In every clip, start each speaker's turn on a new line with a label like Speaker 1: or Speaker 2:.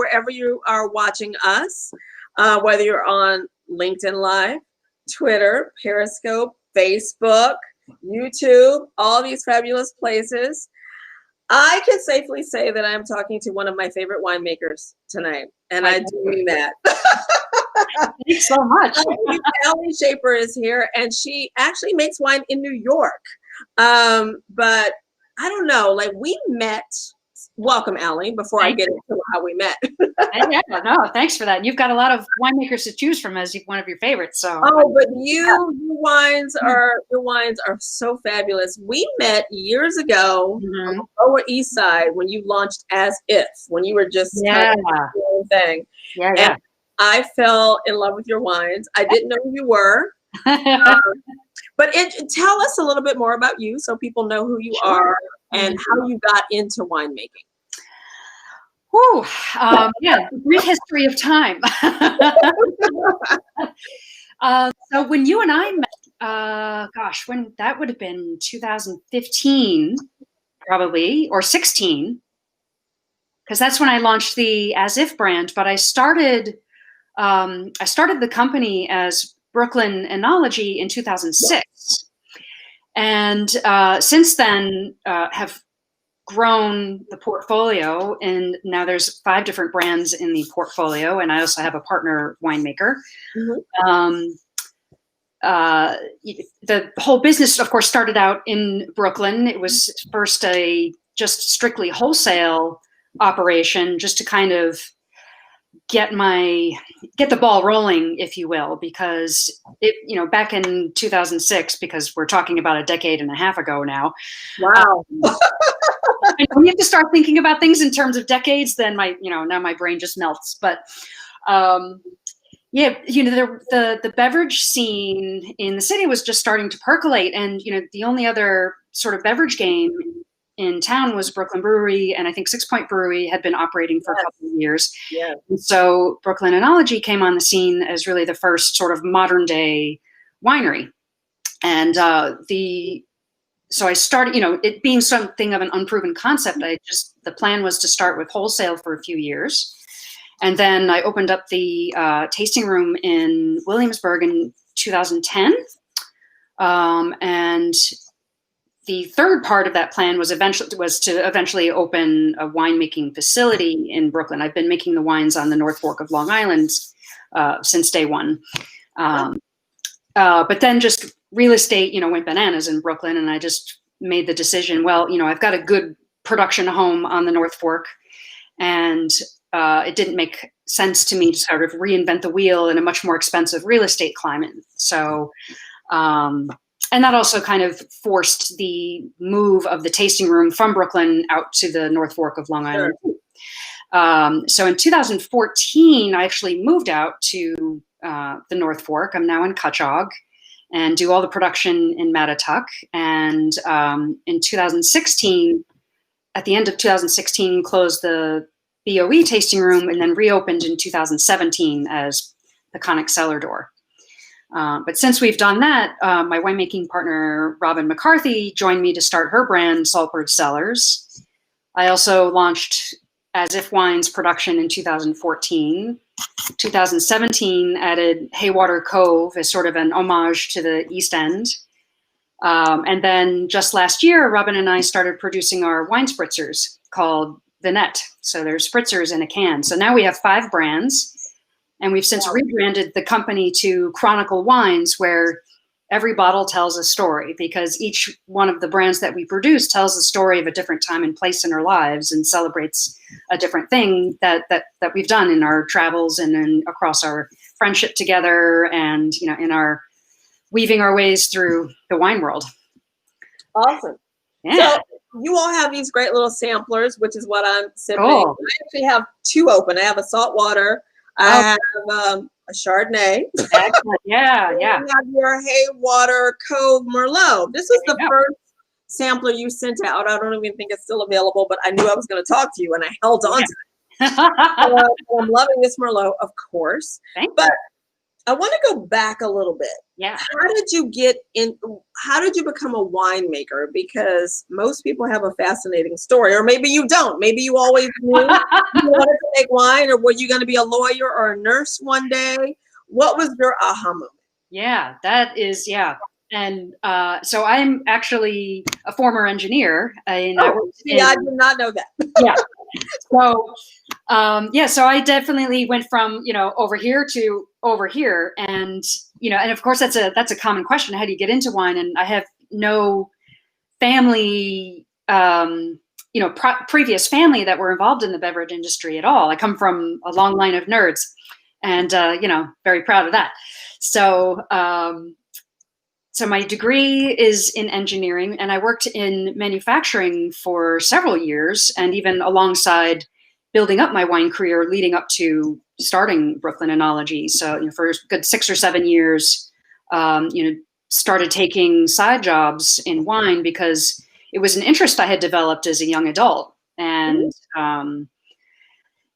Speaker 1: wherever you are watching us, whether you're on LinkedIn Live, Twitter, Periscope, Facebook, YouTube, all these fabulous places. I can safely say that I'm talking to one of my favorite winemakers tonight, and I do mean that.
Speaker 2: Thanks so much.
Speaker 1: Alie Shaper is here, and she actually makes wine in New York. But I don't know, like we met. Welcome, Allie, before I get into how we met.
Speaker 2: Yeah, no, thanks for that. You've got a lot of winemakers to choose from as one of your favorites. So
Speaker 1: but your wines are so fabulous. We met years ago on the Lower East Side when you launched As If, when you were just kind of doing your own thing.
Speaker 2: Yeah.
Speaker 1: And I fell in love with your wines. I didn't know who you were. But tell us a little bit more about you so people know who you are and how you got into winemaking.
Speaker 2: Whew, brief history of time. So when you and I met, when that would have been 2015, probably, or 16, because that's when I launched the As If brand. But I started the company as Brooklyn Enology in 2006, and since then have grown the portfolio, and now there's 5 different brands in the portfolio, and I also have a partner winemaker. The whole business, of course, started out in Brooklyn. It was first a just strictly wholesale operation, just to kind of get the ball rolling, if you will, because back in 2006, because we're talking about a decade and a half ago now.
Speaker 1: Wow.
Speaker 2: When you have to start thinking about things in terms of decades, then now my brain just melts. But the beverage scene in the city was just starting to percolate, and the only other sort of beverage game in town was Brooklyn Brewery, and I think 6 Point Brewery had been operating for a couple of years.
Speaker 1: Yeah.
Speaker 2: And so Brooklyn Enology came on the scene as really the first sort of modern day winery. And so I started, it being something of an unproven concept, the plan was to start with wholesale for a few years. And then I opened up the tasting room in Williamsburg in 2010. And the third part of that plan was to eventually open a winemaking facility in Brooklyn. I've been making the wines on the North Fork of Long Island since day one. But then just real estate, went bananas in Brooklyn, and I just made the decision, I've got a good production home on the North Fork, and it didn't make sense to me to sort of reinvent the wheel in a much more expensive real estate climate. So, and that also kind of forced the move of the tasting room from Brooklyn out to the North Fork of Long Island. So in 2014, I actually moved out to the North Fork. I'm now in Cutchogue and do all the production in Mattatuck. And in 2016, at the end of 2016, closed the BOE tasting room and then reopened in 2017 as the Conic Cellar Door. But since we've done that, my winemaking partner, Robin McCarthy, joined me to start her brand, Saltbird Cellars. I also launched As If Wines production in 2014. 2017 added Haywater Cove as sort of an homage to the East End. And then just last year, Robin and I started producing our wine spritzers called Vinette. So they're spritzers in a can. So now we have 5 brands. And we've since rebranded the company to Chronicle Wines, where every bottle tells a story, because each one of the brands that we produce tells the story of a different time and place in our lives and celebrates a different thing that we've done in our travels and across our friendship together and, in our weaving our ways through the wine world.
Speaker 1: Awesome.
Speaker 2: Yeah.
Speaker 1: So you all have these great little samplers, which is what I'm sipping.
Speaker 2: Cool.
Speaker 1: I actually have 2 open. I have a saltwater. I have a Chardonnay.
Speaker 2: Excellent. Yeah.
Speaker 1: You have your Haywater Cove Merlot. This is the first sampler you sent out. I don't even think it's still available, but I knew I was going to talk to you, and I held on to it. I'm loving this Merlot, of course.
Speaker 2: Thank
Speaker 1: but I want to go back a little bit.
Speaker 2: Yeah.
Speaker 1: How did you get in? How did you become a winemaker? Because most people have a fascinating story, or maybe you don't. Maybe you always knew you wanted to make wine, or were you going to be a lawyer or a nurse one day? What was your aha moment?
Speaker 2: Yeah, that is, yeah. And so I'm actually a former engineer. I
Speaker 1: did not know that.
Speaker 2: Yeah. So, so I definitely went from, over here to over here. And, and of course that's a common question. How do you get into wine? And I have no family, previous family that were involved in the beverage industry at all. I come from a long line of nerds and, very proud of that. So, so my degree is in engineering, and I worked in manufacturing for several years, and even alongside building up my wine career leading up to starting Brooklyn Enology. So, for a good 6 or 7 years, started taking side jobs in wine because it was an interest I had developed as a young adult. And,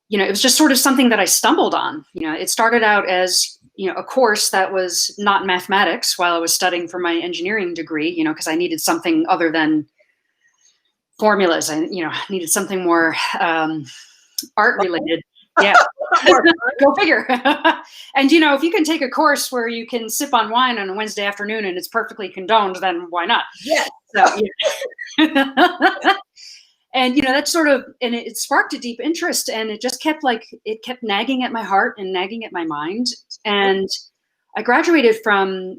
Speaker 2: it was just sort of something that I stumbled on. It started out as, a course that was not mathematics while I was studying for my engineering degree, because I needed something other than formulas. I, needed something more art related. Yeah. Go figure. And, if you can take a course where you can sip on wine on a Wednesday afternoon and it's perfectly condoned, then why not?
Speaker 1: Yeah.
Speaker 2: So, and, that sort of, and it sparked a deep interest, and it just kept nagging at my heart and nagging at my mind. And I graduated from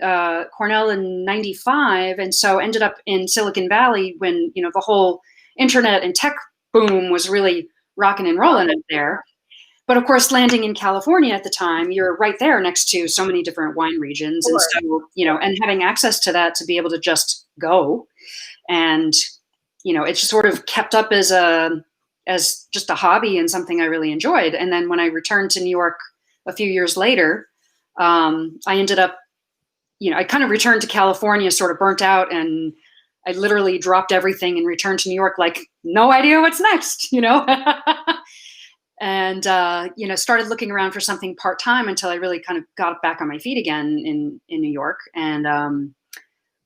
Speaker 2: Cornell in '95. And so ended up in Silicon Valley when, the whole internet and tech boom was really rocking and rolling out there. But of course, landing in California at the time, you're right there next to so many different wine regions. And so, and having access to that to be able to just go. And, it just sort of kept up as just a hobby and something I really enjoyed. And then when I returned to New York a few years later, I ended up, I kind of returned to California sort of burnt out, and I literally dropped everything and returned to New York, like no idea what's next, and, started looking around for something part-time until I really kind of got back on my feet again in New York. And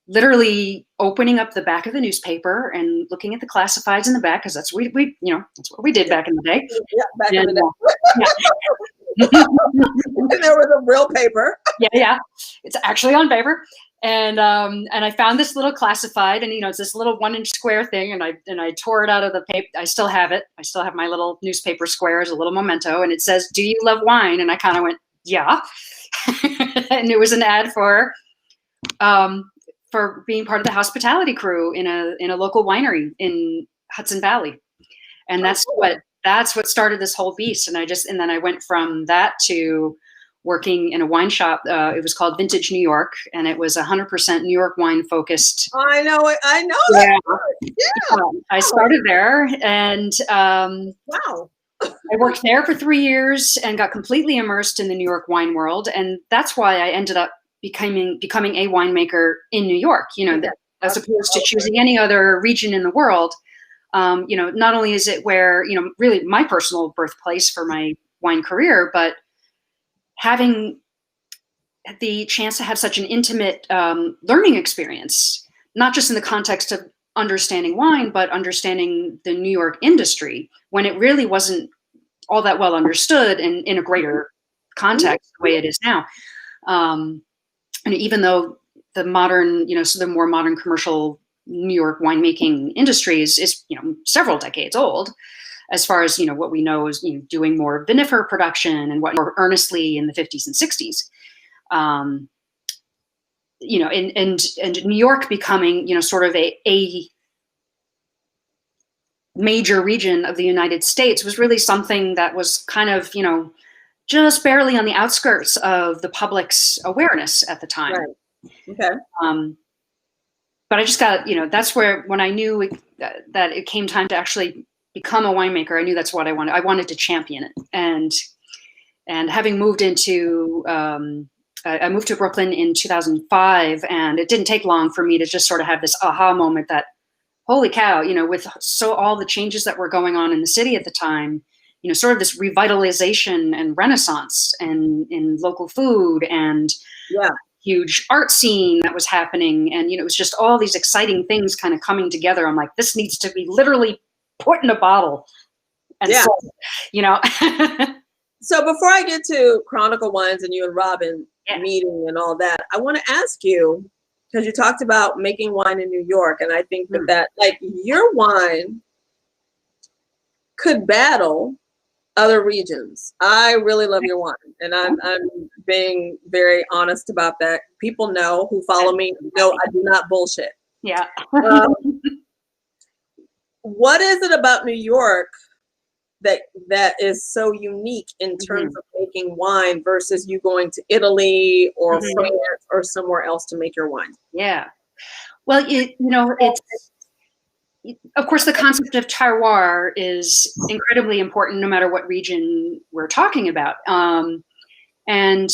Speaker 2: literally opening up the back of the newspaper and looking at the classifieds in the back, because that's we that's what we did back in the day.
Speaker 1: Yeah, back in the day. And there was a real paper.
Speaker 2: Yeah, it's actually on paper. And I found this little classified, and it's this little 1-inch square thing, and I tore it out of the paper. I still have it. I still have my little newspaper square as a little memento, and it says, "Do you love wine?" And I kind of went, "Yeah," and it was an ad for being part of the hospitality crew in a local winery in Hudson Valley, and that's what started this whole beast. And then I went from that to working in a wine shop. It was called Vintage New York, and it was 100% New York wine focused.
Speaker 1: I know it. I know
Speaker 2: that.
Speaker 1: Yeah.
Speaker 2: I started there, and
Speaker 1: wow.
Speaker 2: I worked there for 3 years and got completely immersed in the New York wine world, and that's why I ended up becoming a winemaker in New York. As opposed to choosing any other region in the world. Not only is it where really my personal birthplace for my wine career, but having the chance to have such an intimate learning experience, not just in the context of understanding wine, but understanding the New York industry when it really wasn't all that well understood and in a greater context the way it is now. And even though the modern, so the more modern commercial New York winemaking industry is several decades old, as far as, what we know is, doing more vinifer production and what more earnestly in the 50s and 60s. And New York becoming, sort of a major region of the United States was really something that was kind of, just barely on the outskirts of the public's awareness at the time.
Speaker 1: Right. Okay.
Speaker 2: But I just got, that's where, when I knew that it came time to actually become a winemaker, I knew that's what I wanted. I wanted to champion it. And having moved into, I moved to Brooklyn in 2005, and it didn't take long for me to just sort of have this aha moment that, holy cow, with all the changes that were going on in the city at the time, sort of this revitalization and renaissance in local food and huge art scene that was happening. And, it was just all these exciting things kind of coming together. I'm like, this needs to be literally put in a bottle and sold,
Speaker 1: So before I get to Chronicle Wines and you and Robin meeting and all that, I want to ask you, because you talked about making wine in New York, and I think that like your wine could battle other regions. I really love your wine, and I'm being very honest about that. People know, who follow me know I do not bullshit.
Speaker 2: Yeah.
Speaker 1: What is it about New York that is so unique in terms of making wine versus you going to Italy or France or somewhere else to make your wine?
Speaker 2: Yeah. Well, it's, of course, the concept of terroir is incredibly important no matter what region we're talking about. And,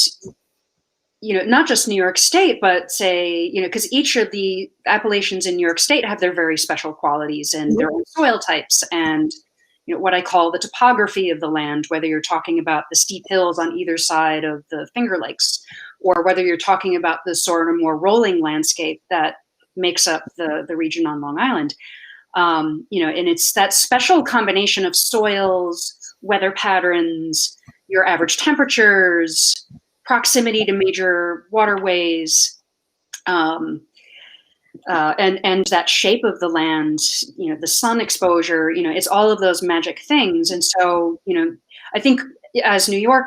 Speaker 2: not just New York State, but say, because each of the appellations in New York State have their very special qualities and their own soil types and, what I call the topography of the land, whether you're talking about the steep hills on either side of the Finger Lakes, or whether you're talking about the sort of more rolling landscape that makes up the region on Long Island. And it's that special combination of soils, weather patterns, your average temperatures, proximity to major waterways, and that shape of the land, the sun exposure, it's all of those magic things. And so, I think as New York,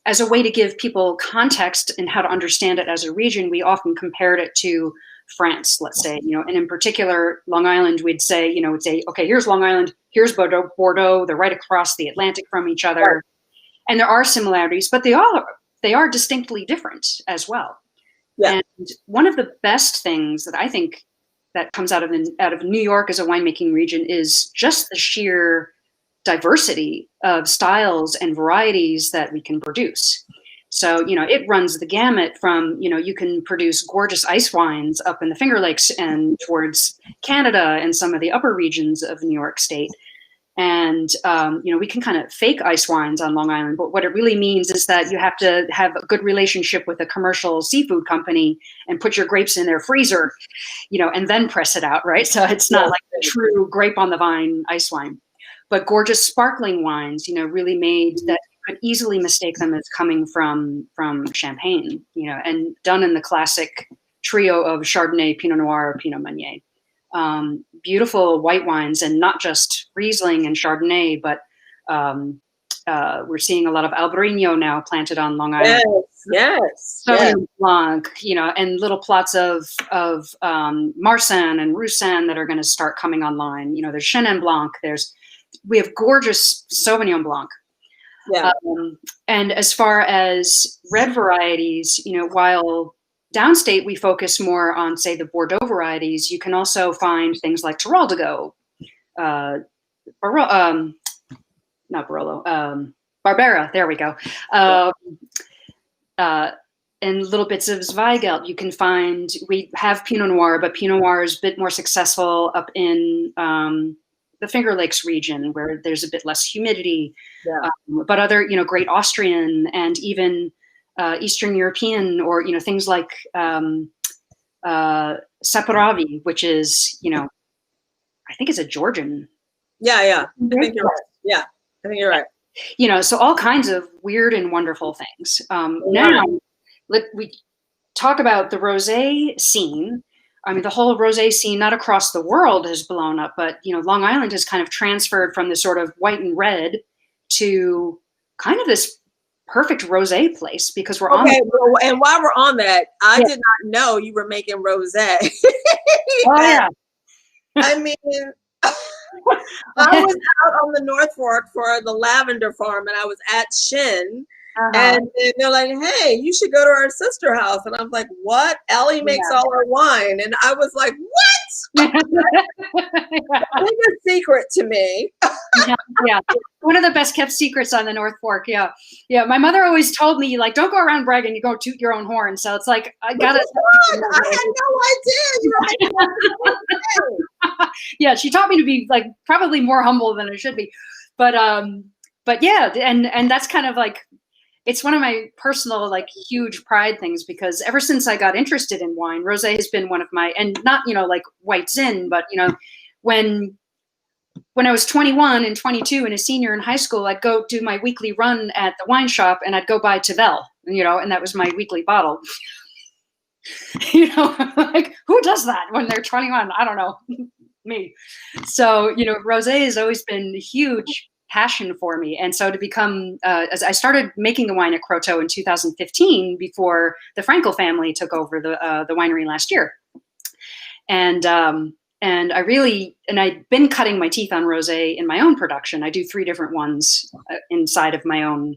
Speaker 2: as a way to give people context and how to understand it as a region, we often compared it to France, let's say, and in particular, Long Island, we'd say, okay, here's Long Island, here's Bordeaux, they're right across the Atlantic from each other. Right. And there are similarities, but they are distinctly different as well. Yeah. And one of the best things that I think that comes out of New York as a winemaking region is just the sheer diversity of styles and varieties that we can produce. So, it runs the gamut from, you can produce gorgeous ice wines up in the Finger Lakes and towards Canada and some of the upper regions of New York State. And, we can kind of fake ice wines on Long Island, but what it really means is that you have to have a good relationship with a commercial seafood company and put your grapes in their freezer, and then press it out, right? So it's not like a true grape on the vine ice wine, but gorgeous sparkling wines, really made that you could easily mistake them as coming from Champagne, and done in the classic trio of Chardonnay, Pinot Noir, Pinot Meunier. Beautiful white wines, and not just Riesling and Chardonnay, but we're seeing a lot of Albarino now planted on Long Island.
Speaker 1: Yes.
Speaker 2: Sauvignon Blanc, and little plots of Marsanne and Roussanne that are going to start coming online. There's Chenin Blanc. We have gorgeous Sauvignon Blanc. Yeah. And as far as red varieties, while downstate, we focus more on, say, the Bordeaux varieties. You can also find things like Teroldego, Barbera, there we go, and little bits of Zweigelt. You can find, we have Pinot Noir, but Pinot Noir is a bit more successful up in the Finger Lakes region where there's a bit less humidity, but other, great Austrian and even Eastern European, or things like Saperavi, which is I think it's a Georgian.
Speaker 1: Yeah. I think you're right. Yeah, I think you're right.
Speaker 2: So all kinds of weird and wonderful things. Now we talk about the rosé scene. I mean, the whole rosé scene, not across the world, has blown up, but Long Island has kind of transferred from the sort of white and red to kind of this perfect rosé place, because we're on.
Speaker 1: And while we're on that, I did not know you were making rosé.
Speaker 2: Oh yeah.
Speaker 1: I mean, I was out on the North Fork for the lavender farm, and I was at Shin, and they're like, "Hey, you should go to our sister house." And I'm like, "What? Allie makes all our wine," and I was like, "What?" Biggest secret to me.
Speaker 2: Yeah, one of the best kept secrets on the North Fork. Yeah. My mother always told me, like, don't go around bragging, you go toot your own horn. So it's like, I gotta.
Speaker 1: I had no idea.
Speaker 2: Yeah, she taught me to be like probably more humble than I should be, but but yeah, and that's kind of like, it's one of my personal, like, huge pride things, because ever since I got interested in wine, rosé has been one of my, and not, like white zin, but, when I was 21 and 22 and a senior in high school, I'd go do my weekly run at the wine shop, and I'd go buy Tavel, and that was my weekly bottle. Like, who does that when they're 21? I don't know. Me. So, rosé has always been a huge passion for me. And so to become, as I started making the wine at Croteau in 2015, before the Frankel family took over the winery last year. And I'd been cutting my teeth on rosé in my own production. I do 3 different ones inside of my own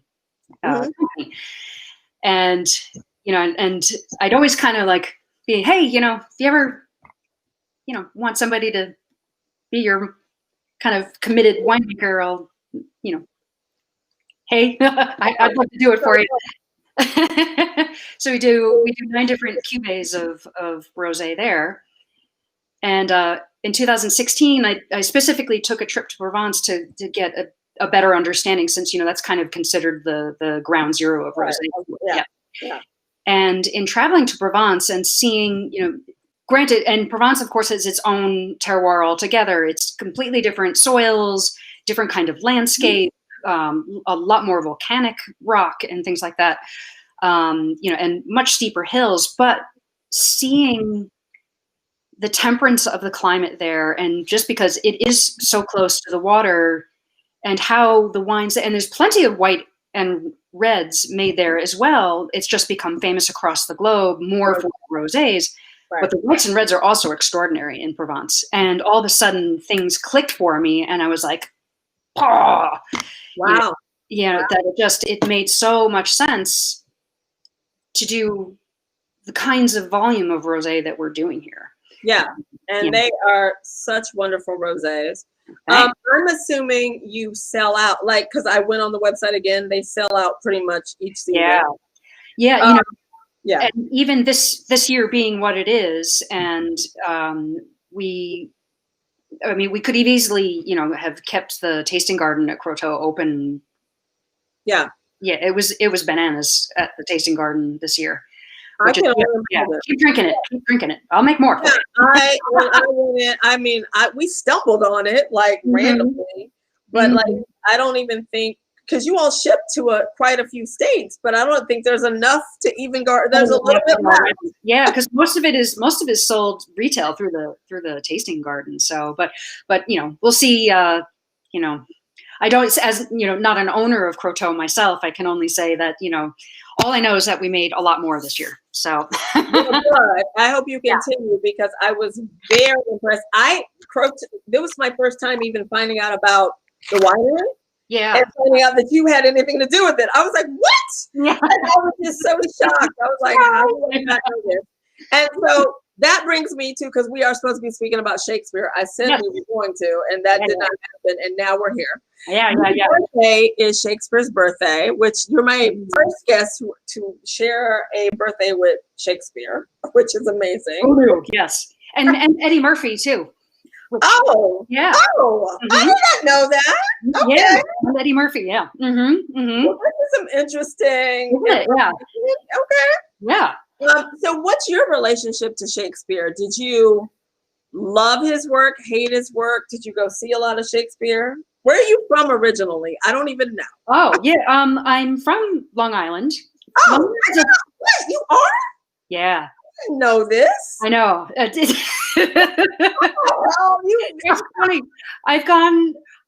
Speaker 2: company. And, and I'd always kind of like be, hey, if you ever, want somebody to be your kind of committed winemaker, I'll, hey, I'd love to do it for you. So we do 9 different cuvées of rosé there. And in 2016, I specifically took a trip to Provence to get a better understanding, since, that's kind of considered the ground zero of rosé.
Speaker 1: Right. Yeah.
Speaker 2: And in traveling to Provence and seeing, granted, and Provence, of course, has its own terroir altogether. It's completely different soils, different kind of landscape, a lot more volcanic rock and things like that, and much steeper hills. But seeing the temperance of the climate there, and just because it is so close to the water, and how the wines, and there's plenty of white and reds made there as well. It's just become famous across the globe, more for rosés. Right. But the whites and reds are also extraordinary in Provence. And all of a sudden things clicked for me, and I was like, oh,
Speaker 1: wow.
Speaker 2: Wow. That it made so much sense to do the kinds of volume of rosé that we're doing here.
Speaker 1: Yeah. And they are such wonderful rosés. I'm assuming you sell out, like, because I went on the website again, they sell out pretty much each season.
Speaker 2: Yeah. And even this year being what it is, and we could have easily, have kept the tasting garden at Croteau open. Yeah, it was bananas at the tasting garden this year. Keep drinking it. I'll make more.
Speaker 1: We stumbled on it like randomly, but like, I don't even think, because you all ship to quite a few states, but I don't think there's enough to even go. There's a little bit left.
Speaker 2: Yeah, because most of it is sold retail through the tasting garden. So, but we'll see. I don't, as not an owner of Croteau myself, I can only say that all I know is that we made a lot more this year. So
Speaker 1: good. I hope you continue, because I was very impressed. This was my first time even finding out about the winery.
Speaker 2: Yeah.
Speaker 1: And finding out that you had anything to do with it. I was like, what? Yeah. And I was just so shocked. I was like, how do I not know this? And so that brings me to, because we are supposed to be speaking about Shakespeare. I said we were going to, and that did not happen. And now we're here.
Speaker 2: Yeah.
Speaker 1: Birthday is Shakespeare's birthday, which you're my first guest to share a birthday with Shakespeare, which is amazing.
Speaker 2: Oh, yes. And Eddie Murphy too.
Speaker 1: Oh, yeah. Oh, I did not know that. Okay.
Speaker 2: Yeah, Eddie Murphy. Yeah.
Speaker 1: Well, this is some interesting.
Speaker 2: Yeah.
Speaker 1: Okay.
Speaker 2: Yeah.
Speaker 1: So, what's your relationship to Shakespeare? Did you love his work? Hate his work? Did you go see a lot of Shakespeare? Where are you from originally? I don't even know.
Speaker 2: Oh, yeah. I'm from Long Island.
Speaker 1: Oh, what? You are?
Speaker 2: Yeah.
Speaker 1: I didn't know this.
Speaker 2: I know. It's funny.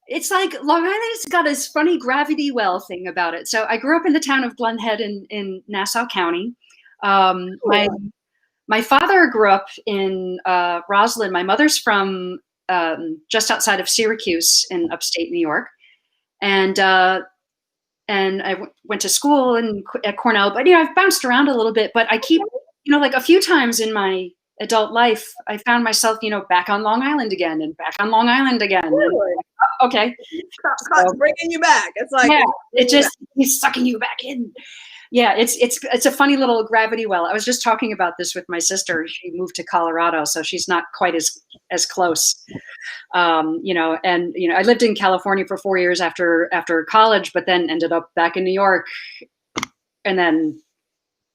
Speaker 2: It's like Long Island's got this funny gravity well thing about it. So I grew up in the town of Glen Head in Nassau County. My father grew up in Roslyn. My mother's from just outside of Syracuse in upstate New York. And I went to school at Cornell. But, I've bounced around a little bit. But I keep, like a few times in my adult life, I found myself, back on Long Island again and back on Long Island again.
Speaker 1: Really?
Speaker 2: Okay.
Speaker 1: Scott's bringing you back. It's like,
Speaker 2: he's sucking you back in. Yeah, it's a funny little gravity well. I was just talking about this with my sister. She moved to Colorado, so she's not quite as close. And I lived in California for 4 years after college, but then ended up back in New York, and then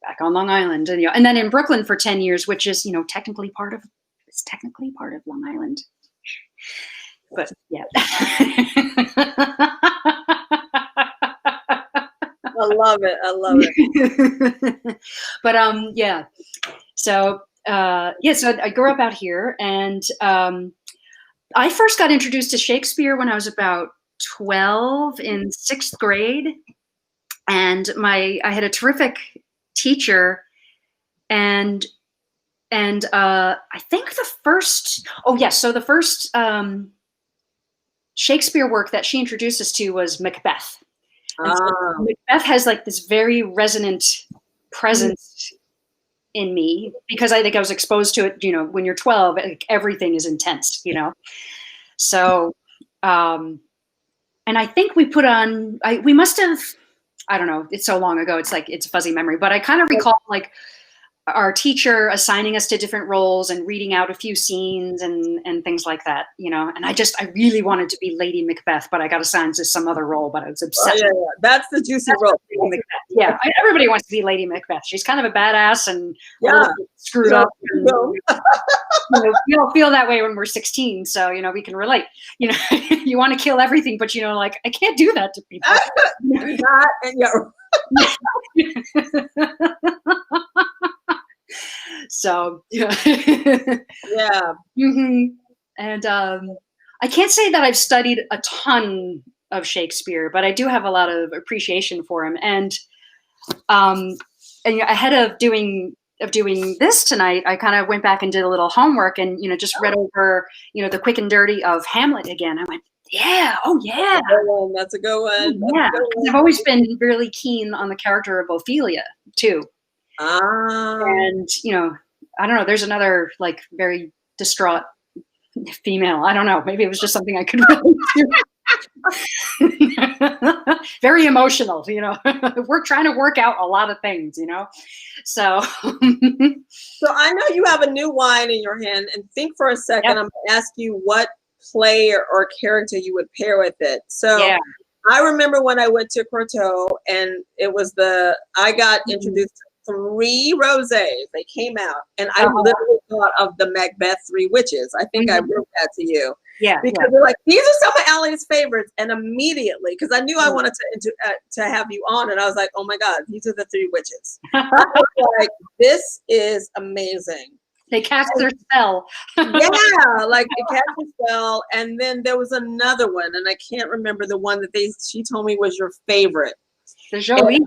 Speaker 2: back on Long Island, and then in Brooklyn for 10 years, which is technically part of Long Island, but yeah.
Speaker 1: I love it.
Speaker 2: But yeah. So so I grew up out here, and I first got introduced to Shakespeare when I was about 12 in 6th grade, and I had a terrific teacher, and I think the first Shakespeare work that she introduced us to was Macbeth. So Macbeth has like this very resonant presence in me, because I think I was exposed to it, when you're 12, everything is intense, So, and I think we put on, we must have, I don't know, it's so long ago, it's a fuzzy memory, but I kind of recall like our teacher assigning us to different roles and reading out a few scenes and things like that, and I really wanted to be Lady Macbeth, but I got assigned to some other role, but I was obsessed.
Speaker 1: Yeah. That's the juicy role.
Speaker 2: Yeah, everybody wants to be Lady Macbeth. She's kind of a badass and a little screwed up. And, we all feel that way when we're 16, so we can relate. You want to kill everything, but I can't do that to people. So yeah.
Speaker 1: Yeah.
Speaker 2: Mm-hmm. And I can't say that I've studied a ton of Shakespeare, but I do have a lot of appreciation for him. And ahead of doing this tonight, I kind of went back and did a little homework, and just read over the quick and dirty of Hamlet again. I went, yeah, oh yeah,
Speaker 1: that's a good one.
Speaker 2: Yeah, because I've always been really keen on the character of Ophelia too. And I don't know, there's another like very distraught female. I don't know, maybe it was just something I could relate to. Very emotional, we're trying to work out a lot of things, so
Speaker 1: So I know you have a new wine in your hand, and think for a second. Yep. I'm gonna ask you what play or character you would pair with it. So yeah. I remember when I went to Croteau, and it was I got introduced to 3 rosés. They came out, and I literally thought of the Macbeth 3 Witches. I think I wrote that to you.
Speaker 2: Yeah,
Speaker 1: because they're like, these are some of Allie's favorites, and immediately, because I knew I wanted to have you on, and I was like, oh my God, these are the 3 witches. I was like, this is amazing.
Speaker 2: They cast their spell.
Speaker 1: Yeah, like they cast their spell, and then there was another one, and I can't remember the one that she told me was your favorite.
Speaker 2: The Jolie.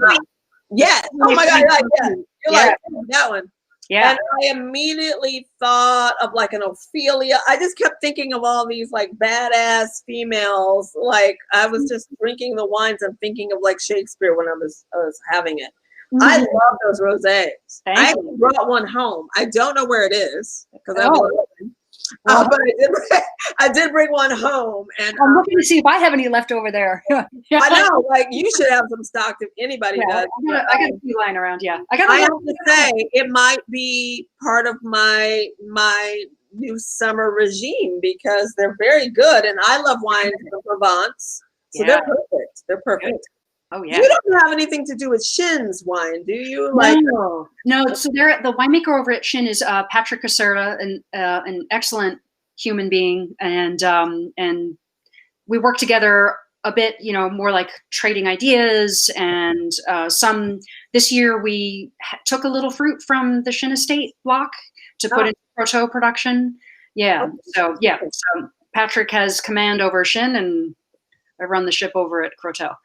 Speaker 1: Yes. Oh my God, you're like that one.
Speaker 2: Yeah.
Speaker 1: And I immediately thought of like an Ophelia. I just kept thinking of all these like badass females. Like I was just drinking the wines and thinking of like Shakespeare when I was having it. Mm-hmm. I love those rosés. I brought one home. I don't know where it is because but I did bring one home, and
Speaker 2: I'm looking to see if I have any left over there.
Speaker 1: I know, like you should have some stock if anybody does.
Speaker 2: I got a few lying around. Yeah, I
Speaker 1: have to say it might be part of my new summer regime because they're very good, and I love wines from Provence, so they're perfect. They're perfect.
Speaker 2: Oh yeah.
Speaker 1: You don't have anything to do with Shin's wine, do you?
Speaker 2: No. So the winemaker over at Shin is Patrick Caserta, an excellent human being, and we work together a bit, more like trading ideas, and this year we took a little fruit from the Shin Estate block to put in Croteau production. Yeah. So Patrick has command over Shin, and I run the ship over at Croteau.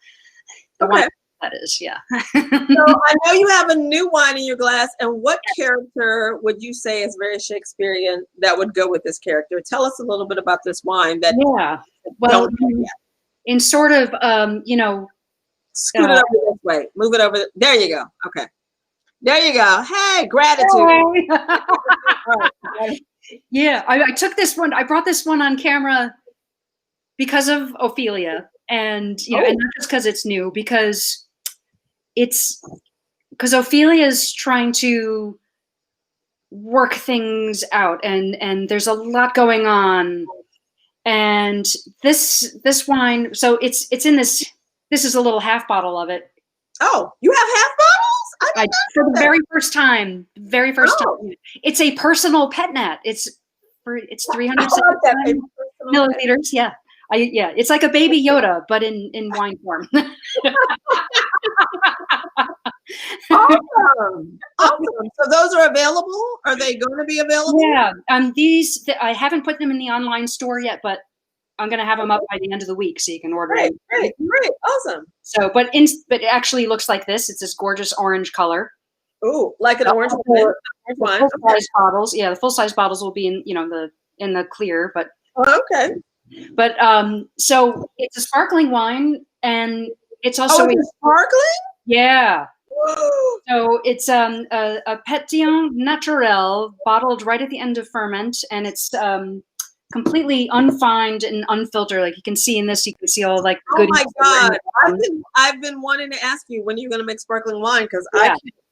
Speaker 2: The wine, that is, yeah.
Speaker 1: So I know you have a new wine in your glass, and what character would you say is very Shakespearean that would go with this character? Tell us a little bit about this wine.
Speaker 2: Well, in sort of,
Speaker 1: scoot it over this way. Move it over. There you go. Okay. There you go. Hey, gratitude.
Speaker 2: Hey. Yeah, I took this one. I brought this one on camera because of Ophelia. And and not just because it's new, because it's because Ophelia's trying to work things out, and there's a lot going on. And this wine, so it's in this. This is a little half bottle of it.
Speaker 1: Oh, you have half bottles?
Speaker 2: For the very first time. Time. It's a personal pet nat. It's 375 milliliters. Yeah. It's like a baby Yoda, but in wine form.
Speaker 1: Awesome. So those are available? Are they going to be available?
Speaker 2: Yeah. These, I haven't put them in the online store yet, but I'm going to have them up by the end of the week, so you can order them.
Speaker 1: Great. Awesome.
Speaker 2: So, but it actually looks like this. It's this gorgeous orange color.
Speaker 1: Ooh, like an orange wine.
Speaker 2: Full-size bottles. Yeah, the full-size bottles will be in, in the clear, but.
Speaker 1: Okay.
Speaker 2: But so it's a sparkling wine, and it's also
Speaker 1: it's sparkling.
Speaker 2: Yeah. Whoa. So it's a Pétillant Naturel, bottled right at the end of ferment, and it's completely unfined and unfiltered. Like you can see in this, you can see all like.
Speaker 1: Oh my God! I've been wanting to ask you when you're going to make sparkling wine, because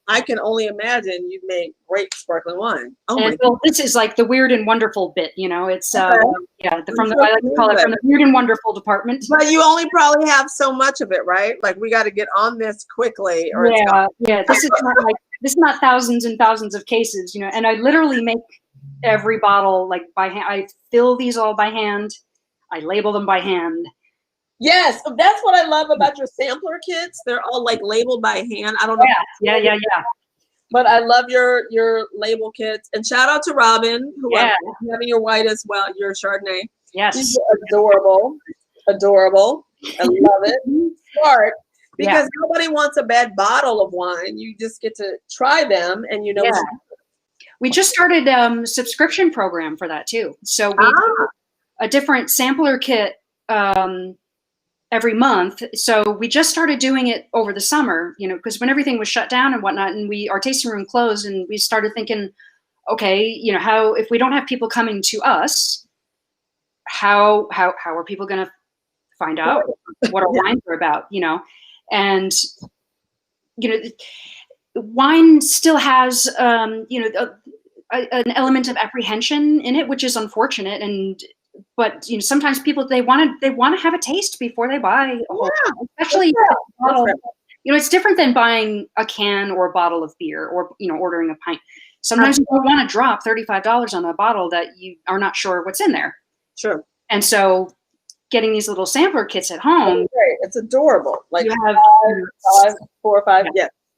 Speaker 1: I can only imagine you'd make great sparkling wine. Oh my God.
Speaker 2: This is like the weird and wonderful bit, It's I like to call it from the weird and wonderful department.
Speaker 1: But you only probably have so much of it, right? Like we got to get on this quickly. Or
Speaker 2: This is not thousands and thousands of cases, And I literally make every bottle like by hand. I fill these all by hand. I label them by hand.
Speaker 1: Yes, that's what I love about your sampler kits. They're all like labeled by hand. I don't know.
Speaker 2: Yeah.
Speaker 1: But I love your label kits. And shout out to Robin, who I'm having your white as well, your Chardonnay.
Speaker 2: Yes.
Speaker 1: She's adorable. I love it. Smart. Because nobody wants a bad bottle of wine. You just get to try them, and
Speaker 2: we just started a subscription program for that too. So we do a different sampler kit every month. So we just started doing it over the summer, because when everything was shut down and whatnot, and our tasting room closed, and we started thinking, okay, how, if we don't have people coming to us, how are people going to find out what our wines are about, and, wine still has, an element of apprehension in it, which is unfortunate. But sometimes people they want to have a taste before they buy a whole especially a bottle. It's different than buying a can or a bottle of beer or ordering a pint. Sometimes you don't want to drop $35 on a bottle that you are not sure what's in there.
Speaker 1: Sure.
Speaker 2: And so getting these little sampler kits at home,
Speaker 1: it's adorable. Like
Speaker 2: you have
Speaker 1: 4 or 5.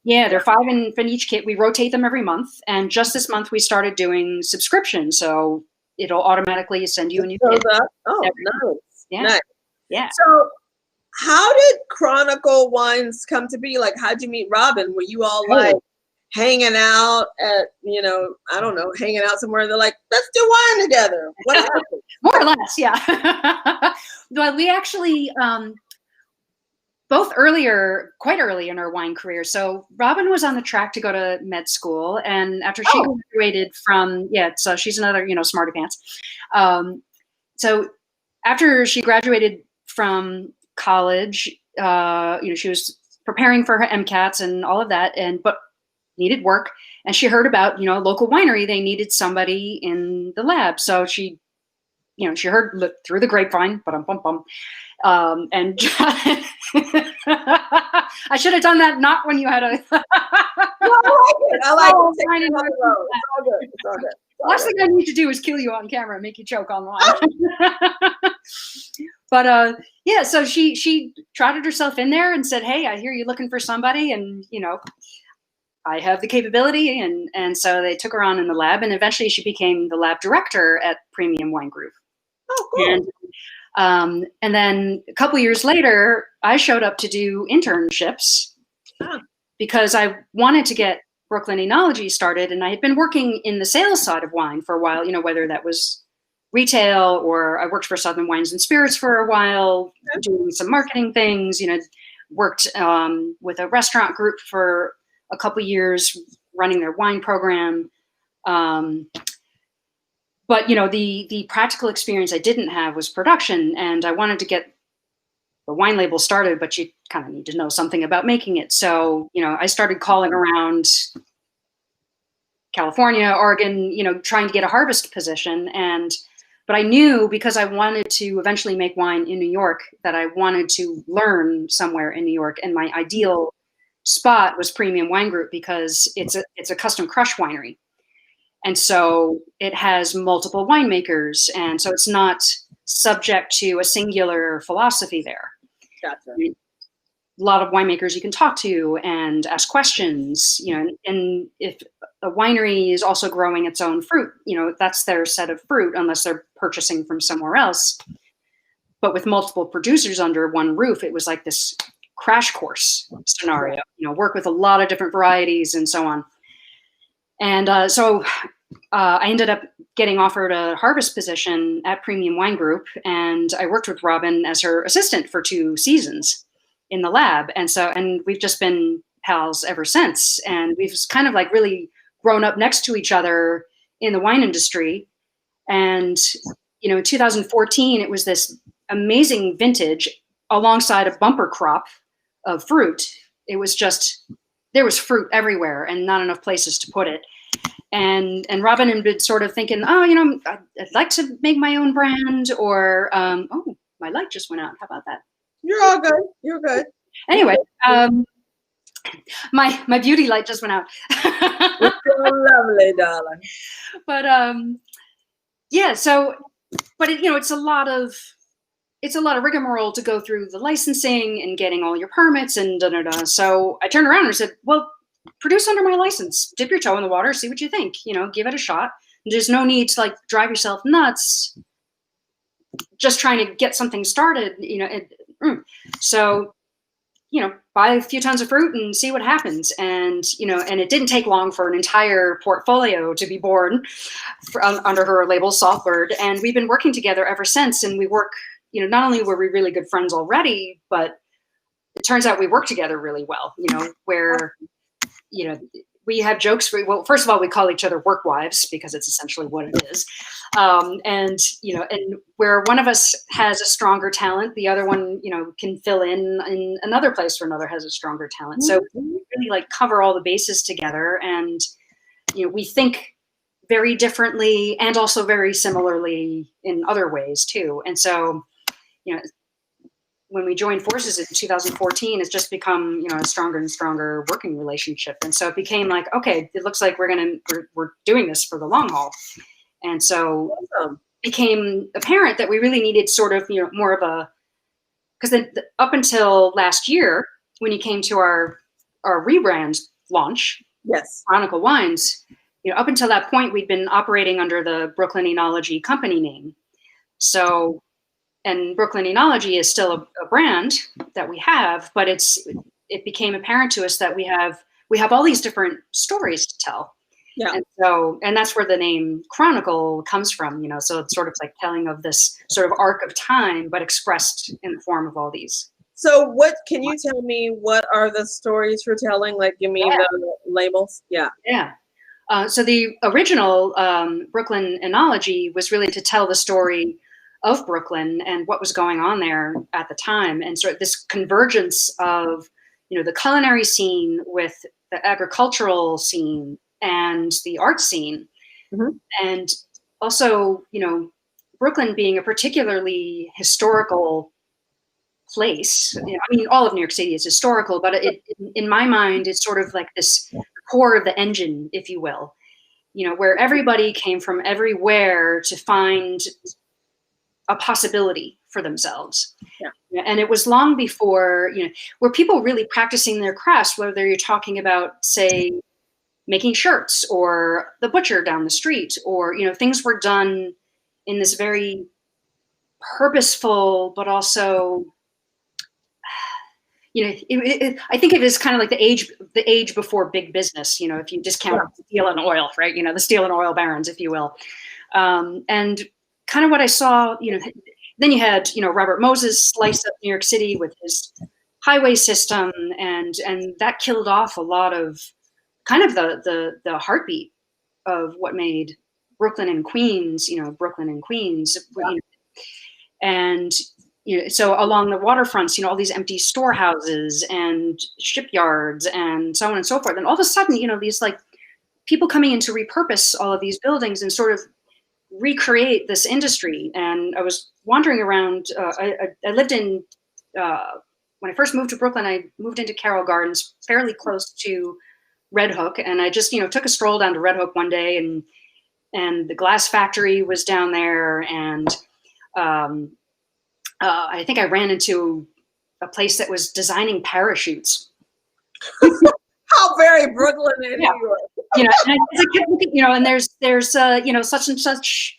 Speaker 2: Yeah, they're 5 in each kit. We rotate them every month, and just this month we started doing subscription. So it'll automatically send you a new kit.
Speaker 1: Oh, nice.
Speaker 2: Yeah.
Speaker 1: Nice.
Speaker 2: Yeah.
Speaker 1: So how did Chronicle Wines come to be? Like, how'd you meet Robin? Were you all like hanging out at, I don't know, hanging out somewhere? They're like, let's do wine together. What happened?
Speaker 2: More or less, yeah. Well, we actually, both quite early in our wine career. So Robin was on the track to go to med school, and after she graduated from, so she's another, smarty pants. So after she graduated from college, she was preparing for her MCATs and all of that, but needed work. And she heard about, a local winery, they needed somebody in the lab. So she heard through the grapevine, and I should have done that not when you had a.
Speaker 1: I like it. It's all good.
Speaker 2: Last thing I need to do is kill you on camera and make you choke online. But so she trotted herself in there and said, "Hey, I hear you looking for somebody, and I have the capability." And so they took her on in the lab, and eventually she became the lab director at Premium Wine Group.
Speaker 1: Oh, cool.
Speaker 2: And then a couple years later, I showed up to do internships because I wanted to get Brooklyn Enology started, and I had been working in the sales side of wine for a while, whether that was retail or I worked for Southern Wines and Spirits for a while, doing some marketing things, worked with a restaurant group for a couple years running their wine program. But the practical experience I didn't have was production, and I wanted to get the wine label started, but you kind of need to know something about making it. So, I started calling around California, Oregon, trying to get a harvest position. But I knew, because I wanted to eventually make wine in New York, that I wanted to learn somewhere in New York. And my ideal spot was Premium Wine Group, because it's a custom crush winery. And so it has multiple winemakers. And so it's not subject to a singular philosophy there.
Speaker 1: Gotcha.
Speaker 2: A lot of winemakers you can talk to and ask questions, and if a winery is also growing its own fruit, that's their set of fruit, unless they're purchasing from somewhere else. But with multiple producers under one roof, it was like this crash course scenario, work with a lot of different varieties and so on. And so I ended up getting offered a harvest position at Premium Wine Group, and I worked with Robin as her assistant for 2 seasons in the lab. And we've just been pals ever since. And we've kind of like really grown up next to each other in the wine industry. And, in 2014, it was this amazing vintage alongside a bumper crop of fruit. It was just, there was fruit everywhere and not enough places to put it. And Robin had been sort of thinking, I'd like to make my own brand, or, oh, my light just went out. How about that?
Speaker 1: You're all good. You're good.
Speaker 2: Anyway, my beauty light just went out.
Speaker 1: It's so lovely, darling.
Speaker 2: But yeah, so, but it's a lot of rigmarole to go through the licensing and getting all your permits and da-da-da. So I turned around and said, well, produce under my license, dip your toe in the water, see what you think, give it a shot. There's no need to like drive yourself nuts just trying to get something started, So, buy a few tons of fruit and see what happens. And, and it didn't take long for an entire portfolio to be born under her label, Saltbird. And we've been working together ever since. And we work, not only were we really good friends already, but it turns out we work together really well, where, we have jokes. Well, first of all, we call each other work wives, because it's essentially what it is. And where one of us has a stronger talent, the other one, can fill in another place where another has a stronger talent. So we really like cover all the bases together, and, we think very differently and also very similarly in other ways too. And so, when we joined forces in 2014, it's just become, a stronger and stronger working relationship. And so it became like, okay, it looks like we're doing this for the long haul. And so it became apparent that we really needed sort of, more of a, because up until last year, when you came to our rebrand launch,
Speaker 1: yes,
Speaker 2: Chronicle Wines, up until that point, we'd been operating under the Brooklyn Enology company name. So, and Brooklyn Enology is still a brand that we have, but it became apparent to us that we have all these different stories to tell.
Speaker 1: Yeah.
Speaker 2: And that's where the name Chronicle comes from, so it's sort of like telling of this sort of arc of time, but expressed in the form of all these.
Speaker 1: So can you tell me, what are the stories you're telling? Like, give me the labels. Yeah.
Speaker 2: Yeah. So the original Brooklyn Enology was really to tell the story of Brooklyn and what was going on there at the time. And sort of this convergence of, the culinary scene with the agricultural scene and the art scene. Mm-hmm. And also, Brooklyn being a particularly historical place. All of New York City is historical, but in my mind, it's sort of like this core of the engine, if you will, where everybody came from everywhere to find a possibility for themselves. Yeah. And it was long before, where people really practicing their crafts, whether you're talking about, say, making shirts or the butcher down the street, or, things were done in this very purposeful, but also, I think it is kind of like the age before big business, if you discount steel and oil, right? The steel and oil barons, if you will. And kind of what I saw, then you had, Robert Moses slice up New York City with his highway system, and that killed off a lot of kind of the heartbeat of what made Brooklyn and Queens, Brooklyn and Queens. Yeah. And, so along the waterfronts, all these empty storehouses and shipyards and so on and so forth. And all of a sudden, these like people coming in to repurpose all of these buildings and sort of recreate this industry. And I was wandering around. I lived in, when I first moved to Brooklyn, I moved into Carroll Gardens, fairly close to Red Hook. And I just, took a stroll down to Red Hook one day, and the glass factory was down there. And I think I ran into a place that was designing parachutes.
Speaker 1: How very Brooklyn in New York.
Speaker 2: And I kept looking, and there's such and such,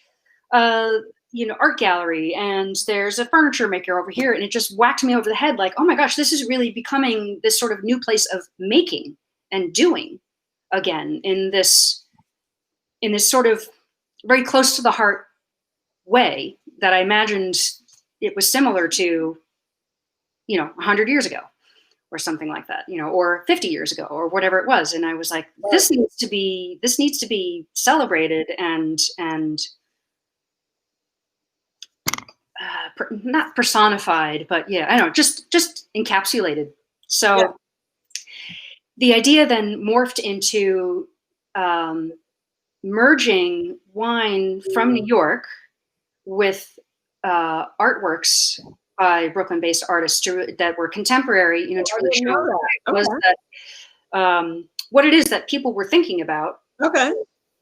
Speaker 2: art gallery, and there's a furniture maker over here, and it just whacked me over the head, like, oh my gosh, this is really becoming this sort of new place of making and doing again in this sort of very close to the heart way that I imagined it was similar to, 100 years ago or something like that, or 50 years ago or whatever it was. And I was like, this needs to be celebrated and not personified, but I don't know, just encapsulated. So the idea then morphed into merging wine from New York with artworks by Brooklyn-based artists that were contemporary, to really show was that what it is that people were thinking about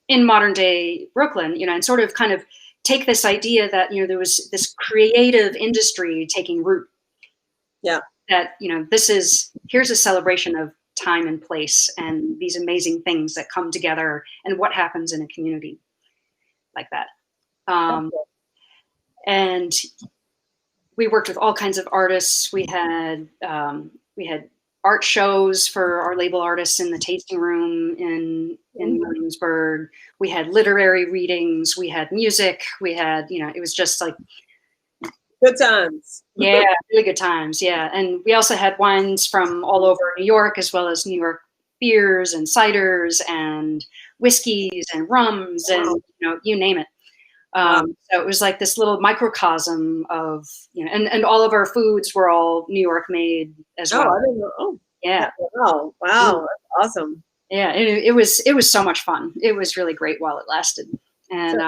Speaker 2: in modern day Brooklyn, and sort of kind of take this idea that, there was this creative industry taking root.
Speaker 1: Yeah.
Speaker 2: That, here's a celebration of time and place and these amazing things that come together and what happens in a community like that. And we worked with all kinds of artists. We had art shows for our label artists in the tasting room in Williamsburg. We had literary readings. We had music. We had, it was just like
Speaker 1: good times.
Speaker 2: Yeah, really good times. Yeah, and we also had wines from all over New York, as well as New York beers and ciders and whiskeys and rums and you name it. So it was like this little microcosm of, and all of our foods were all New York made as well.
Speaker 1: I didn't know. Oh,
Speaker 2: yeah.
Speaker 1: Oh, wow. That's awesome.
Speaker 2: Yeah, it was so much fun. It was really great while it lasted. And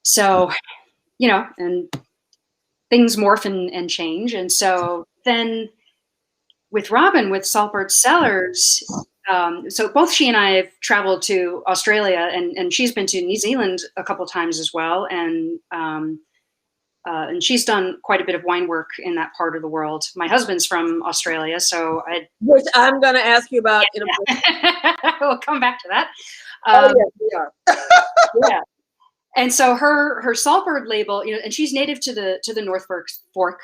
Speaker 2: so, and things morph and change. And so then with Robin, with Saltbird Cellars, so both she and I have traveled to Australia, and she's been to New Zealand a couple of times as well. And she's done quite a bit of wine work in that part of the world. My husband's from Australia, so
Speaker 1: which I'm going to ask you about in a minute.
Speaker 2: We'll come back to that.
Speaker 1: Yes, we are.
Speaker 2: Yeah. And so her Saltbird label, and she's native to the North Fork.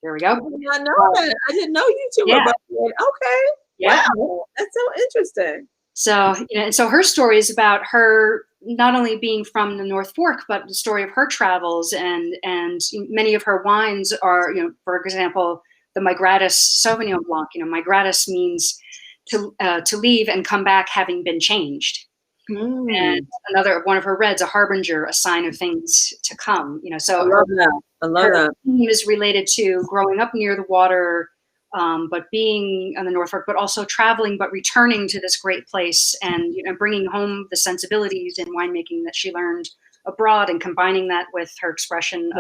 Speaker 2: There we go.
Speaker 1: I did not know that. I didn't know you two were about it. Okay.
Speaker 2: Yeah.
Speaker 1: Wow. That's so interesting.
Speaker 2: So, and so her story is about her not only being from the North Fork, but the story of her travels, and many of her wines are, for example, the Migratis Sauvignon Blanc. Migratis means to leave and come back having been changed. And another one of her reds, a harbinger, a sign of things to come. So
Speaker 1: I love that. I love that.
Speaker 2: Theme is related to growing up near the water, but being on the North Fork, but also traveling, but returning to this great place and bringing home the sensibilities in winemaking that she learned abroad, and combining that with her expression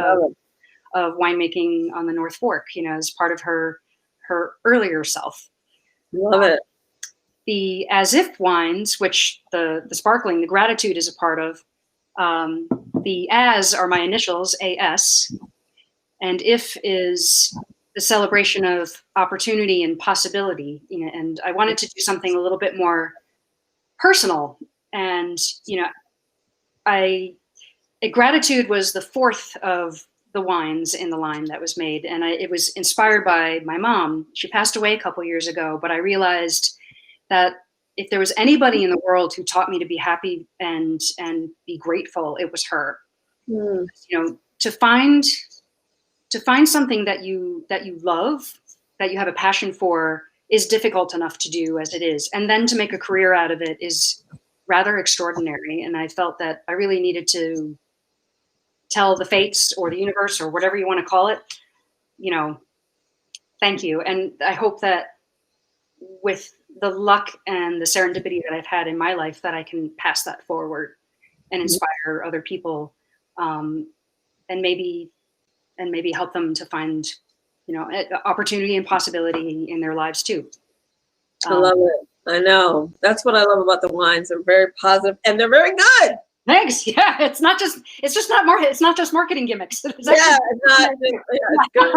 Speaker 2: of winemaking on the North Fork, as part of her earlier self.
Speaker 1: Love it.
Speaker 2: The As If wines, which the sparkling, the Gratitude is a part of, the As are my initials, AS, and If is the celebration of opportunity and possibility. And I wanted to do something a little bit more personal. And, Gratitude was the fourth of the wines in the line that was made. And it was inspired by my mom. She passed away a couple years ago, but I realized that if there was anybody in the world who taught me to be happy and be grateful, it was her. To find something that you love, that you have a passion for, is difficult enough to do as it is. And then to make a career out of it is rather extraordinary. And I felt that I really needed to tell the fates or the universe or whatever you want to call it, you know, thank you. And I hope that with the luck and the serendipity that I've had in my life, that I can pass that forward and inspire other people, and maybe help them to find, you know, opportunity and possibility in their lives too.
Speaker 1: I love it. I know. That's what I love about the wines. They're very positive and they're very good.
Speaker 2: Thanks. Yeah, it's not just marketing gimmicks. It's
Speaker 1: it's good.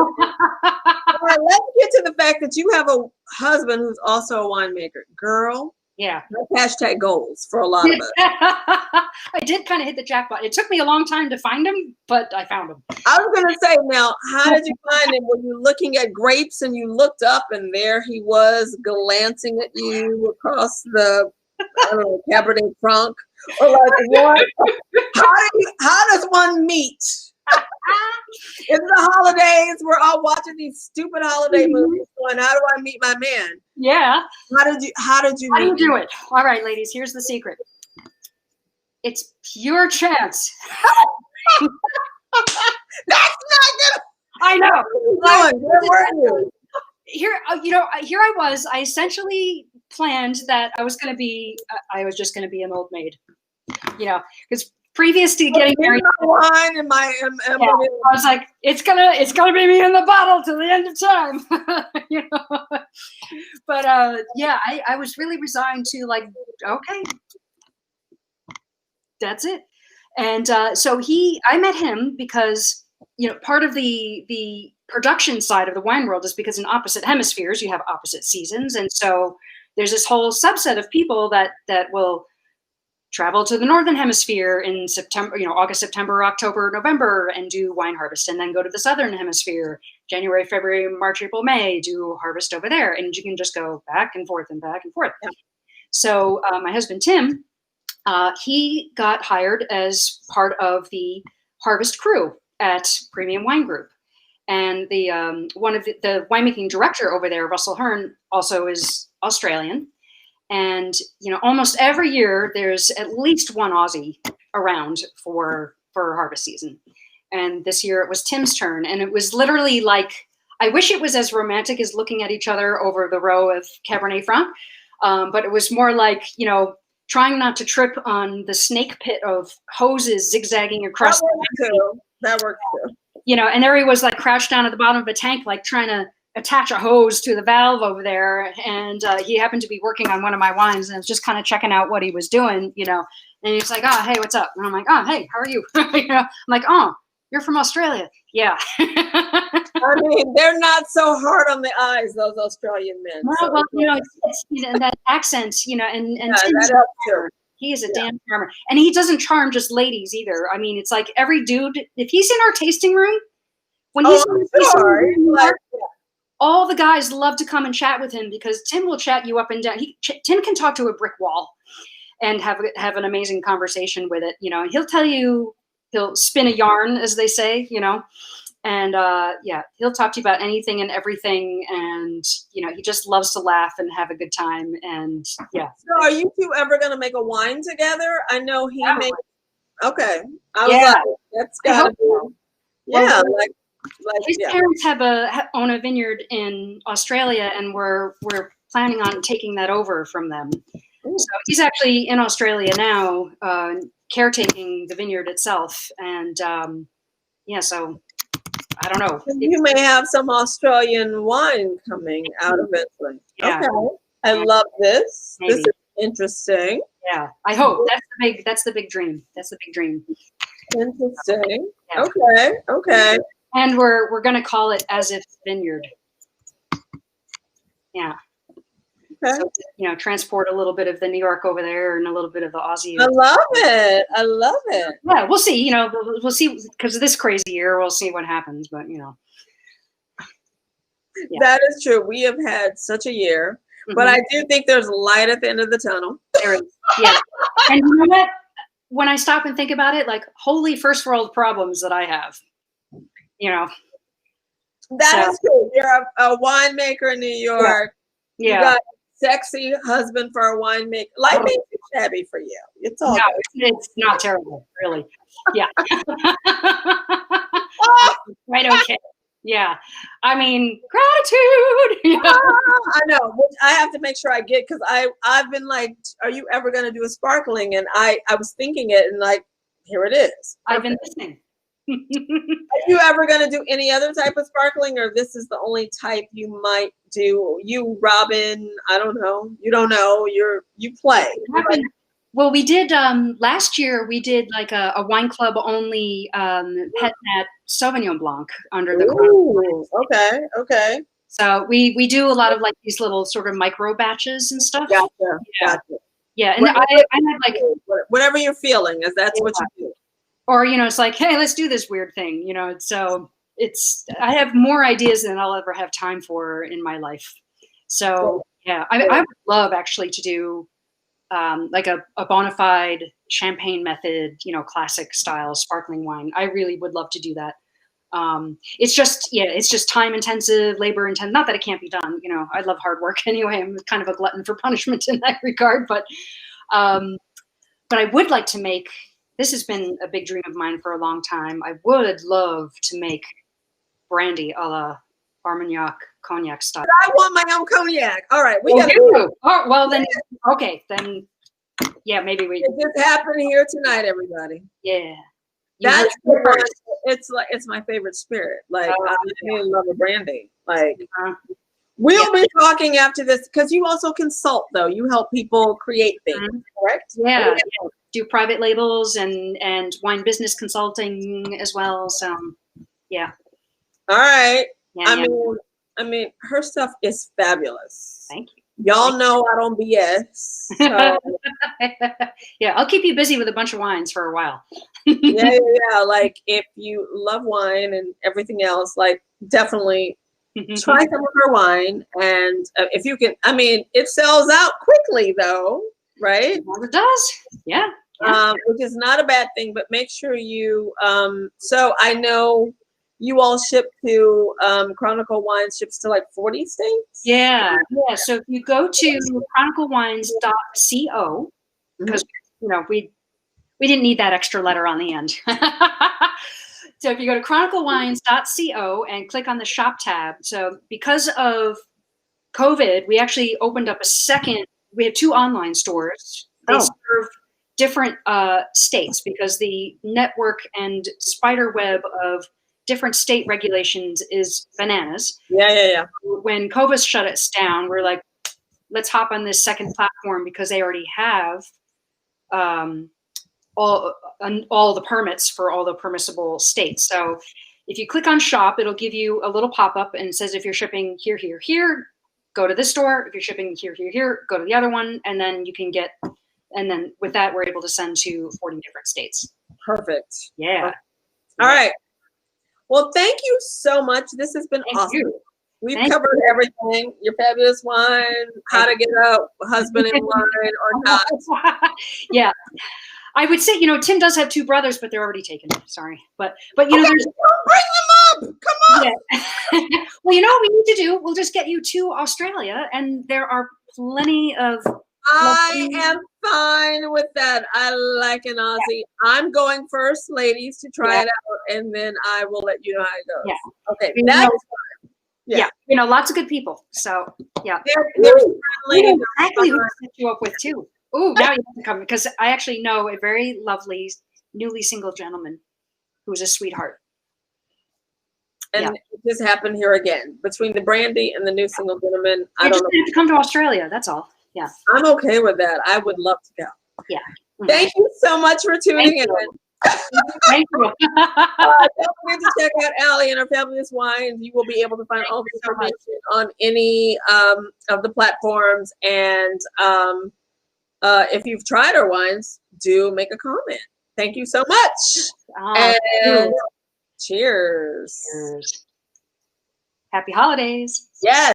Speaker 1: All right, let's get to the fact that you have a husband who's also a winemaker. Girl,
Speaker 2: yeah.
Speaker 1: Hashtag goals for a lot of us.
Speaker 2: I did kind of hit the jackpot. It took me a long time to find him, but I found him.
Speaker 1: I was going to say, now, how did you find him? Were you looking at grapes and you looked up and there he was glancing at you across the, I don't know, Cabernet Franc? Or like, what? How does one meet? In the holidays, we're all watching these stupid holiday movies going, how do I meet my man?
Speaker 2: Yeah.
Speaker 1: How did you
Speaker 2: do it? All right, ladies, here's the secret. It's pure chance.
Speaker 1: That's not good.
Speaker 2: I know.
Speaker 1: Where were you?
Speaker 2: Here I was. I essentially planned that I was just going to be an old maid, you know, because previous to getting married,
Speaker 1: wine and I
Speaker 2: was like, it's gonna be me in the bottle till the end of time, you know. But I was really resigned to, like, okay, that's it. And so I met him because, you know, part of the production side of the wine world is because in opposite hemispheres you have opposite seasons, and so there's this whole subset of people that will travel to the northern hemisphere in September, you know, August, September, October, November, and do wine harvest, and then go to the southern hemisphere, January, February, March, April, May, do harvest over there, and you can just go back and forth and back and forth. Yeah. So my husband Tim, he got hired as part of the harvest crew at Premium Wine Group, and the one of the winemaking director over there, Russell Hearn, also is Australian. And, you know, almost every year there's at least one Aussie around for harvest season. And this year it was Tim's turn. And it was literally like, I wish it was as romantic as looking at each other over the row of Cabernet Franc. But it was more like, you know, trying not to trip on the snake pit of hoses zigzagging across.
Speaker 1: That works too.
Speaker 2: You know, and there he was, like, crouched down at the bottom of a tank, like trying to attach a hose to the valve over there, and he happened to be working on one of my wines, and I was just kind of checking out what he was doing, you know. And he's like, "Oh, hey, what's up?" And I'm like, "Oh, hey, how are you?" You know, I'm like, "Oh, you're from Australia?" Yeah.
Speaker 1: I mean, they're not so hard on the eyes, those Australian men.
Speaker 2: Well, you know, it's you know, that accent, you know, and
Speaker 1: that helps too.
Speaker 2: He is a damn charmer, and he doesn't charm just ladies either. I mean, it's like every dude, if he's in our tasting room, when he's in the tasting room, all the guys love to come and chat with him because Tim will chat you up and down. Tim can talk to a brick wall and have an amazing conversation with it, you know. And he'll spin a yarn, as they say, you know. And he'll talk to you about anything and everything, and, you know, he just loves to laugh and have a good time. And yeah. So
Speaker 1: are you two ever going to make a wine together? I know he makes. Okay. That's gotta be. Yeah.
Speaker 2: His parents own a vineyard in Australia, and we're planning on taking that over from them. Ooh. So he's actually in Australia now, caretaking the vineyard itself. And so I don't know.
Speaker 1: You may have some Australian wine coming out eventually. Yeah. Okay. I love this. Maybe. This is interesting.
Speaker 2: Yeah, I hope. That's the big dream. That's the big dream.
Speaker 1: Interesting. Yeah. Okay.
Speaker 2: And we're going to call it As If Vineyard. Yeah. Okay. So, you know, transport a little bit of the New York over there and a little bit of the Aussie.
Speaker 1: I love it.
Speaker 2: Yeah, we'll see. You know, we'll see, because of this crazy year, we'll see what happens. But, you know.
Speaker 1: Yeah. That is true. We have had such a year. Mm-hmm. But I do think there's light at the end of the tunnel.
Speaker 2: There is. Yeah. And you know what? When I stop and think about it, like, holy first world problems that I have. You know,
Speaker 1: that is true. You're a winemaker in New York.
Speaker 2: Yeah.
Speaker 1: You got sexy husband for a winemaker. Life ain't too shabby for you. It's all
Speaker 2: No,
Speaker 1: good.
Speaker 2: it's not terrible, really. Yeah.
Speaker 1: Ah,
Speaker 2: Right, okay. Yeah. I mean, gratitude. You know?
Speaker 1: I know. Which I have to make sure I get, because I've been like, are you ever going to do a sparkling? And I was thinking it, and like, here it is.
Speaker 2: I've been listening.
Speaker 1: Are you ever going to do any other type of sparkling, or this is the only type you might do? You, Robin, I don't know. You don't know. You play.
Speaker 2: Well, we did last year. We did like a wine club only pet nat Sauvignon Blanc under the
Speaker 1: Chronicle. Okay.
Speaker 2: So we do a lot of like these little sort of micro batches and stuff.
Speaker 1: Gotcha.
Speaker 2: Yeah, and I had like
Speaker 1: whatever you're feeling, is that's what you do.
Speaker 2: Or it's like, hey, let's do this weird thing, So I have more ideas than I'll ever have time for in my life. So yeah, I would love actually to do like a bona fide champagne method, classic style sparkling wine. I really would love to do that. It's just time intensive, labor intensive. Not that it can't be done. I love hard work anyway. I'm kind of a glutton for punishment in that regard, but I would like to make. This has been a big dream of mine for a long time. I would love to make brandy a la Armagnac cognac style.
Speaker 1: I want my own cognac. All right, we got
Speaker 2: to. Oh, well then, okay, then, yeah, maybe we.
Speaker 1: It just happened here tonight, everybody.
Speaker 2: Yeah,
Speaker 1: that's it's my favorite spirit. Like I really love a brandy. Like we'll be talking after this, because you also consult, though. You help people create things, correct?
Speaker 2: Yeah. Do private labels and wine business consulting as well. So, yeah.
Speaker 1: All right. Yeah, I mean, her stuff is fabulous.
Speaker 2: Thank you.
Speaker 1: Y'all know I don't BS. So.
Speaker 2: Yeah, I'll keep you busy with a bunch of wines for a while.
Speaker 1: yeah. Like if you love wine and everything else, like definitely try some of her wine. And if you can, I mean, it sells out quickly though. Right?
Speaker 2: Well, it does. Yeah.
Speaker 1: Which is not a bad thing, but make sure you so I know you all ship to Chronicle Wines ships to like 40 states.
Speaker 2: Yeah. So if you go to chroniclewines.co, because we didn't need that extra letter on the end. So if you go to chroniclewines.co and click on the shop tab. So because of COVID, we actually opened up we have 2 online stores. They serve different states, because the network and spider web of different state regulations is bananas.
Speaker 1: Yeah.
Speaker 2: When COVID shut us down, we're like, let's hop on this second platform, because they already have all the permits for all the permissible states. So if you click on shop, it'll give you a little pop-up and it says, if you're shipping here, go to this store. If you're shipping here, go to the other one. And then you can get, and then with that, we're able to send to 40 different states.
Speaker 1: Perfect.
Speaker 2: Yeah.
Speaker 1: All right. Well, thank you so much. This has been awesome. We've covered everything. Your fabulous wine, how to get a husband in wine or not.
Speaker 2: Yeah. I would say, Tim does have 2 brothers, but they're already taken. Sorry. But
Speaker 1: there's bring them up. Come on.
Speaker 2: Yeah. Well, what we need to do, we'll just get you to Australia, and there are plenty of.
Speaker 1: I am fine with that. I like an Aussie. Yeah. I'm going first, ladies, to try it out, and then I will let you know how it goes.
Speaker 2: Yeah.
Speaker 1: Okay. That's fine.
Speaker 2: Yeah. Lots of good people. So, yeah.
Speaker 1: They're friendly.
Speaker 2: Exactly who to set you up with, too. Oh, now you have to come, because I actually know a very lovely, newly single gentleman who's a sweetheart.
Speaker 1: And it just happened here again. Between the brandy and the new single gentleman, I don't know.
Speaker 2: You have to come to Australia. That's all. Yeah.
Speaker 1: I'm okay with that. I would love to go.
Speaker 2: Yeah.
Speaker 1: Thank you so much for tuning in.
Speaker 2: Thank you.
Speaker 1: Don't forget to check out Allie and her fabulous wines. You will be able to find all the information on any of the platforms. And if you've tried our wines, do make a comment. Thank you so much. And cheers.
Speaker 2: Happy holidays.
Speaker 1: Yes.